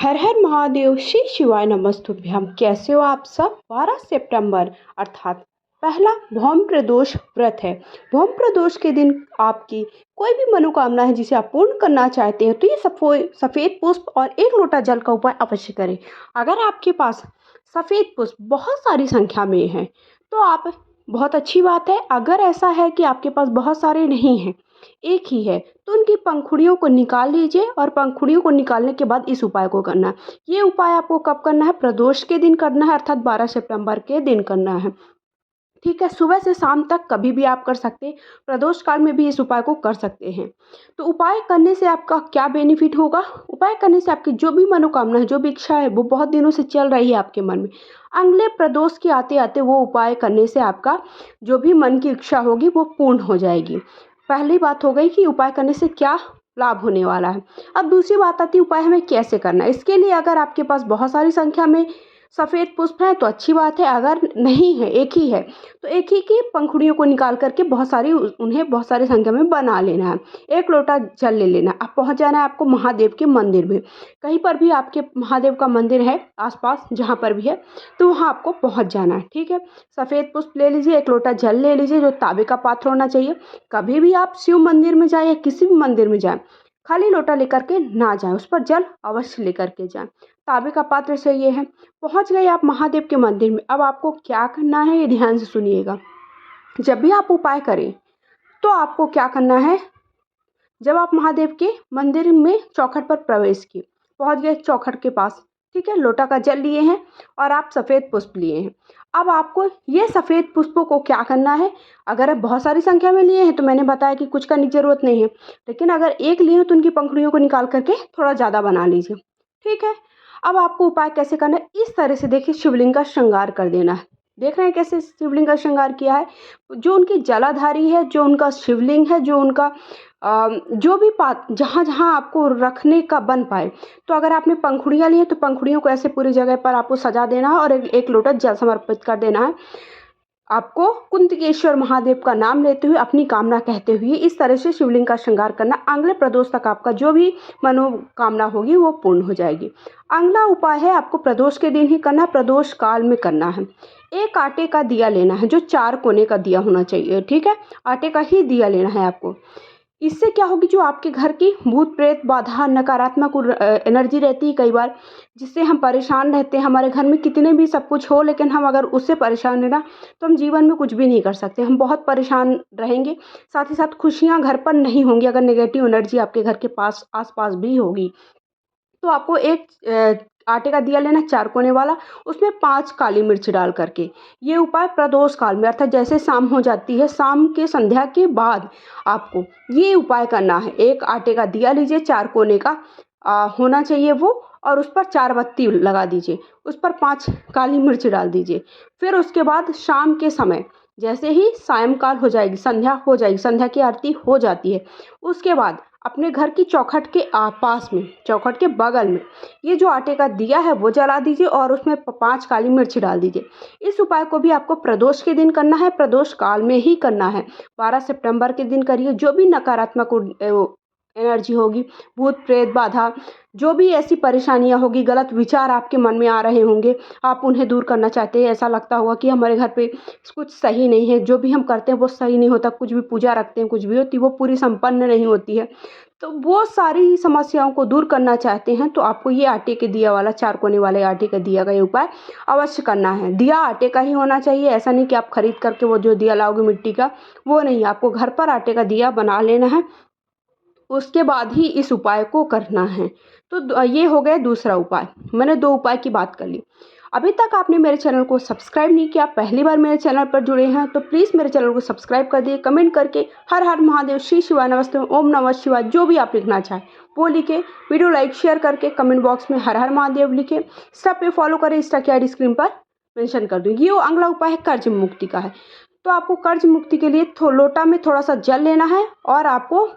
हर हर महादेव श्री शिवाय नमस्तुभ्यम। कैसे हो आप सब। 12 सितंबर अर्थात पहला भौम प्रदोष व्रत है। भौम प्रदोष के दिन आपकी कोई भी मनोकामना है जिसे आप पूर्ण करना चाहते हैं तो ये सफेद पुष्प और एक लोटा जल का उपाय अवश्य करें। अगर आपके पास सफेद पुष्प बहुत सारी संख्या में है तो आप बहुत अच्छी बात है। अगर ऐसा है कि आपके पास बहुत सारे नहीं हैं, एक ही है, तो उनकी पंखुड़ियों को निकाल लीजिए और पंखुड़ियों को निकालने के बाद इस उपाय को करना है। ये उपाय आपको कब करना है? प्रदोष के दिन करना है, अर्थात 12 सितंबर के दिन करना है। ठीक है, सुबह से शाम तक कभी भी आप कर सकते हैं। प्रदोष काल में भी इस उपाय को कर सकते हैं। तो उपाय करने से आपका क्या बेनिफिट होगा? उपाय करने से आपकी जो भी मनोकामना है, जो भी इच्छा है, वो बहुत दिनों से चल रही है आपके मन में, अगले प्रदोष के आते आते वो उपाय करने से आपका जो भी मन की इच्छा होगी वो पूर्ण हो जाएगी। पहली बात हो गई कि उपाय करने से क्या लाभ होने वाला है। अब दूसरी बात आती है उपाय हमें कैसे करना है। इसके लिए अगर आपके पास बहुत सारी संख्या में सफ़ेद पुष्प है तो अच्छी बात है, अगर नहीं है, एक ही है, तो एक ही की पंखुड़ियों को निकाल करके उन्हें बहुत सारी संख्या में बना लेना है। एक लोटा जल ले लेना। अब पहुंच जाना है आपको महादेव के मंदिर में। कहीं पर भी आपके महादेव का मंदिर है आसपास, जहाँ पर भी है, तो वहाँ आपको पहुंच जाना है। ठीक है, सफ़ेद पुष्प ले लीजिए, एक लोटा जल ले लीजिए जो तांबे का पात्र होना चाहिए। कभी भी आप शिव मंदिर में जाए या किसी भी मंदिर में जाए, खाली लोटा लेकर के ना जाएं, उस पर जल अवश्य लेकर के जाएं। तांबे का पात्र चाहिए है। पहुंच गए आप महादेव के मंदिर में। अब आपको क्या करना है ये ध्यान से सुनिएगा। जब भी आप उपाय करें तो आपको क्या करना है, जब आप महादेव के मंदिर में चौखट पर प्रवेश किए, पहुंच गए चौखट के पास, ठीक है, लोटा का जल लिए हैं और आप सफ़ेद पुष्प लिए हैं। अब आपको ये सफ़ेद पुष्पों को क्या करना है, अगर आप बहुत सारी संख्या में लिए हैं तो मैंने बताया कि कुछ करने की ज़रूरत नहीं है, लेकिन अगर एक लिए हैं तो उनकी पंखुड़ियों को निकाल करके थोड़ा ज़्यादा बना लीजिए। ठीक है, अब आपको उपाय कैसे करना है, इस तरह से देखिए शिवलिंग का श्रृंगार कर देना है। देख रहे हैं कैसे शिवलिंग का श्रृंगार किया है। जो उनकी जलाधारी है, जो उनका शिवलिंग है, जो उनका जो भी पात जहाँ जहाँ आपको रखने का बन पाए, तो अगर आपने पंखुड़ियाँ ली हैं तो पंखुड़ियों को ऐसे पूरी जगह पर आपको सजा देना है और एक लोटा जल समर्पित कर देना है। आपको कुंतकेश्वर महादेव का नाम लेते हुए, अपनी कामना कहते हुए इस तरह से शिवलिंग का श्रृंगार करना। अगले प्रदोष तक आपका जो भी मनोकामना होगी वो पूर्ण हो जाएगी। अगला उपाय है आपको प्रदोष के दिन ही करना, प्रदोष काल में करना है। एक आटे का दिया लेना है जो 4 कोने का दिया होना चाहिए। ठीक है, आटे का ही दिया लेना है आपको। इससे क्या होगी, जो आपके घर की भूत प्रेत बाधा नकारात्मक एनर्जी रहती है कई बार, जिससे हम परेशान रहते हैं, हमारे घर में कितने भी सब कुछ हो लेकिन हम अगर उससे परेशान है ना तो हम जीवन में कुछ भी नहीं कर सकते, हम बहुत परेशान रहेंगे। साथ ही साथ खुशियां घर पर नहीं होंगी अगर नेगेटिव एनर्जी आपके घर के पास आसपास भी होगी। तो आपको एक आटे का दिया लेना 4 कोने वाला, उसमें 5 काली मिर्च डाल करके। ये उपाय प्रदोष काल में, अर्थात जैसे शाम हो जाती है, शाम के संध्या के बाद आपको ये उपाय करना है। एक आटे का दिया लीजिए, 4 कोने का होना चाहिए वो, और उस पर 4 बत्ती लगा दीजिए, उस पर 5 काली मिर्च डाल दीजिए। फिर उसके बाद शाम के समय, जैसे ही सायंकाल हो जाएगी, संध्या हो जाएगी, संध्या की आरती हो जाती है, उसके बाद अपने घर की चौखट के पास में, चौखट के बगल में ये जो आटे का दिया है वो जला दीजिए और उसमें 5 काली मिर्च डाल दीजिए। इस उपाय को भी आपको प्रदोष के दिन करना है, प्रदोष काल में ही करना है। 12 सितंबर के दिन करिए। जो भी नकारात्मक एनर्जी होगी, भूत प्रेत बाधा, जो भी ऐसी परेशानियां होगी, गलत विचार आपके मन में आ रहे होंगे, आप उन्हें दूर करना चाहते हैं, ऐसा लगता होगा कि हमारे घर पे कुछ सही नहीं है, जो भी हम करते हैं वो सही नहीं होता, कुछ भी पूजा रखते हैं, कुछ भी होती वो पूरी संपन्न नहीं होती है, तो वो सारी समस्याओं को दूर करना चाहते हैं तो आपको ये आटे के दिया वाला, 4 कोने वाले आटे का दिया का ये उपाय अवश्य करना है। दिया आटे का ही होना चाहिए, ऐसा नहीं कि आप खरीद करके वो जो दिया लाओगे मिट्टी का, वो नहीं, आपको घर पर आटे का दिया बना लेना है, उसके बाद ही इस उपाय को करना है। तो ये हो गया दूसरा उपाय। मैंने 2 उपाय की बात कर ली। अभी तक आपने मेरे चैनल को सब्सक्राइब नहीं किया, पहली बार मेरे चैनल पर जुड़े हैं तो प्लीज़ मेरे चैनल को सब्सक्राइब कर दिए, कमेंट करके हर हर महादेव, श्री शिवाय नमस्ते, ओम नमः शिवाय, जो भी आप लिखना चाहें वो लिखे। वीडियो लाइक शेयर करके कमेंट बॉक्स में हर हर महादेव लिखे। स्टेप पे फॉलो करें, इंस्टा की आईडी स्क्रीन पर मेंशन कर दूँगी। ये अगला उपाय है कर्ज मुक्ति का है। तो आपको कर्ज मुक्ति के लिए लोटा में थोड़ा सा जल लेना है और आपको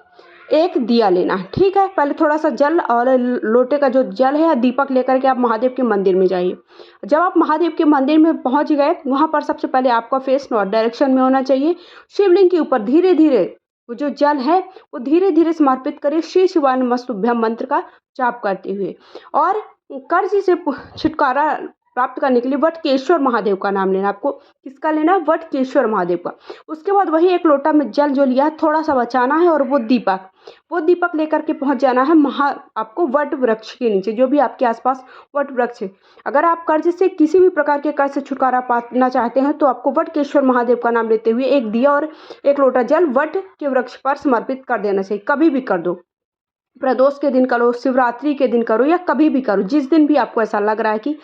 एक दिया लेना है। ठीक है, पहले थोड़ा सा जल और लोटे का जो जल है या दीपक लेकर के आप महादेव के मंदिर में जाइए। जब आप महादेव के मंदिर में पहुंच गए, वहां पर सबसे पहले आपका फेस नॉर्थ डायरेक्शन में होना चाहिए। शिवलिंग के ऊपर धीरे धीरे वो जो जल है वो धीरे धीरे समर्पित करिए, श्री शिवाय नमस्तुभ्यम मंत्र का जाप करते हुए। और कर्ज से छुटकारा प्राप्त करने के लिए वटकेश्वर महादेव का नाम लेना। आपको किसका लेना है? वटकेश्वर महादेव का। उसके बाद वही एक लोटा में जल जो लिया है थोड़ा सा बचाना है और वो दीपक लेकर के पहुंच जाना है आपको वट वृक्ष के नीचे, जो भी आपके आसपास वट वृक्ष है। अगर आप कर्ज से किसी भी प्रकार के कर्ज से छुटकारा पाना चाहते हैं तो आपको वटकेश्वर महादेव का नाम लेते हुए एक दिया और एक लोटा जल वट के वृक्ष पर समर्पित कर देना चाहिए। कभी भी कर दो, प्रदोष के दिन करो, शिवरात्रि के दिन करो या कभी भी करो, जिस दिन भी आपको ऐसा लग रहा है कि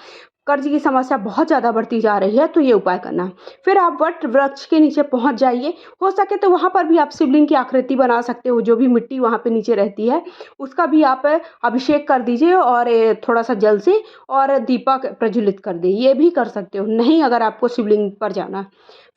कर्ज की समस्या बहुत ज़्यादा बढ़ती जा रही है तो ये उपाय करना है। फिर आप वट वृक्ष के नीचे पहुंच जाइए। हो सके तो वहाँ पर भी आप शिवलिंग की आकृति बना सकते हो, जो भी मिट्टी वहाँ पे नीचे रहती है उसका भी आप अभिषेक कर दीजिए और थोड़ा सा जल से और दीपक प्रज्वलित कर दे, ये भी कर सकते हो। नहीं अगर आपको शिवलिंग पर जाना है,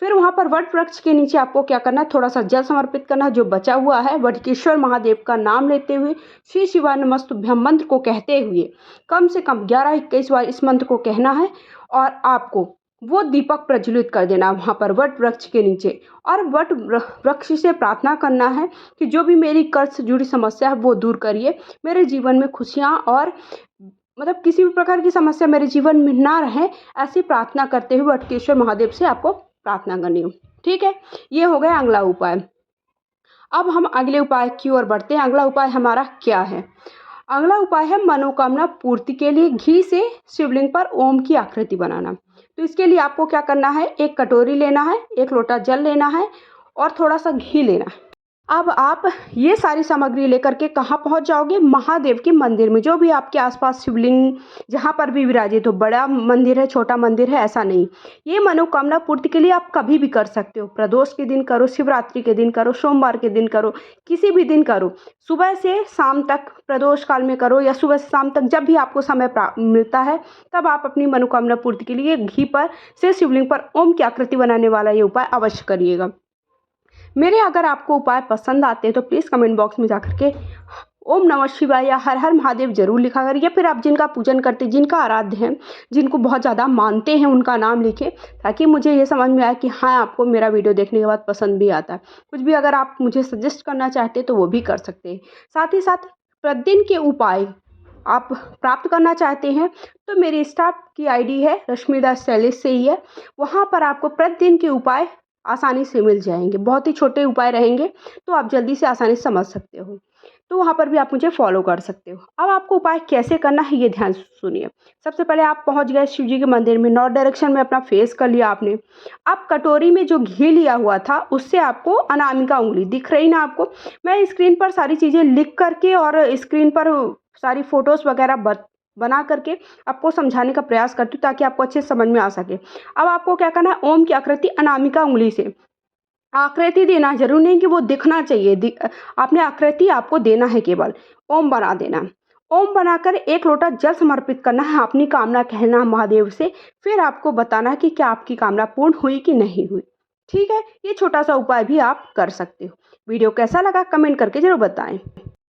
फिर वहाँ पर वट वृक्ष के नीचे आपको क्या करना है? थोड़ा सा जल समर्पित करना है। जो बचा हुआ है वटकेश्वर महादेव का नाम लेते हुए श्री शिवाय नमस्तुभ्यं मंत्र को कहते हुए कम से कम 11-21 बार इस मंत्र को कहना है और आपको वो दीपक प्रज्वलित कर देना वहाँ पर वट वृक्ष के नीचे। और वट वृक्ष से प्रार्थना करना है कि जो भी मेरी कर्ज से जुड़ी समस्या है वो दूर करिए, मेरे जीवन में खुशियाँ और मतलब किसी भी प्रकार की समस्या मेरे जीवन में ना रहे, ऐसी प्रार्थना करते हुए वटकेश्वर महादेव से आपको प्रार्थना करनी हो। ठीक है, ये हो गया अगला उपाय। अब हम अगले उपाय की ओर बढ़ते हैं। अगला उपाय हमारा क्या है? अगला उपाय है मनोकामना पूर्ति के लिए घी से शिवलिंग पर ओम की आकृति बनाना। तो इसके लिए आपको क्या करना है? एक कटोरी लेना है, एक लोटा जल लेना है और थोड़ा सा घी लेना है। अब आप ये सारी सामग्री लेकर के कहाँ पहुँच जाओगे? महादेव के मंदिर में। जो भी आपके आसपास शिवलिंग जहाँ पर भी विराजित हो, बड़ा मंदिर है छोटा मंदिर है ऐसा नहीं, ये मनोकामना पूर्ति के लिए आप कभी भी कर सकते हो। प्रदोष के दिन करो, शिवरात्रि के दिन करो, सोमवार के दिन करो, किसी भी दिन करो। सुबह से शाम तक प्रदोष काल में करो या सुबह से शाम तक, जब भी आपको समय मिलता है तब आप अपनी मनोकामना पूर्ति के लिए घी पर से शिवलिंग पर ओम की आकृति बनाने वाला ये उपाय अवश्य करिएगा। मेरे अगर आपको उपाय पसंद आते हैं तो प्लीज़ कमेंट बॉक्स में जाकर के ओम नमः शिवाय या हर हर महादेव जरूर लिखा करिए, या फिर आप जिनका पूजन करते हैं, जिनका आराध्य हैं, जिनको बहुत ज़्यादा मानते हैं उनका नाम लिखें, ताकि मुझे ये समझ में आए कि हाँ आपको मेरा वीडियो देखने के बाद पसंद भी आता है। कुछ भी अगर आप मुझे सजेस्ट करना चाहते हैं तो वो भी कर सकते हैं। साथ ही साथ प्रतिदिन के उपाय आप प्राप्त करना चाहते हैं तो मेरी स्टाफ की आईडी है रश्मिदा स्टाइलिश से ही है, वहाँ पर आपको प्रतिदिन के उपाय आसानी से मिल जाएंगे। बहुत ही छोटे उपाय रहेंगे तो आप जल्दी से आसानी से समझ सकते हो, तो वहाँ पर भी आप मुझे फॉलो कर सकते हो। अब आपको उपाय कैसे करना है ये ध्यान से सुनिए। सबसे पहले आप पहुँच गए शिव जी के मंदिर में, नॉर्थ डायरेक्शन में अपना फेस कर लिया आपने। अब कटोरी में जो घी लिया हुआ था उससे आपको अनामिका उंगली दिख रही ना आपको, मैं स्क्रीन पर सारी चीज़ें लिख करके और स्क्रीन पर सारी फोटोज़ वगैरह बना करके आपको समझाने का प्रयास करती हूँ ताकि आपको अच्छे से समझ में आ सके। अब आपको क्या करना है? ओम की आकृति अनामिका उंगली से आकृति देना, जरूर नहीं कि वो दिखना चाहिए, आपने आकृति आपको देना है, केवल ओम बना देना। ओम बनाकर एक लोटा जल समर्पित करना है, अपनी कामना कहना महादेव से, फिर आपको बताना है कि क्या आपकी कामना पूर्ण हुई कि नहीं हुई। ठीक है, ये छोटा सा उपाय भी आप कर सकते हो। वीडियो कैसा लगा कमेंट करके जरूर बताएं।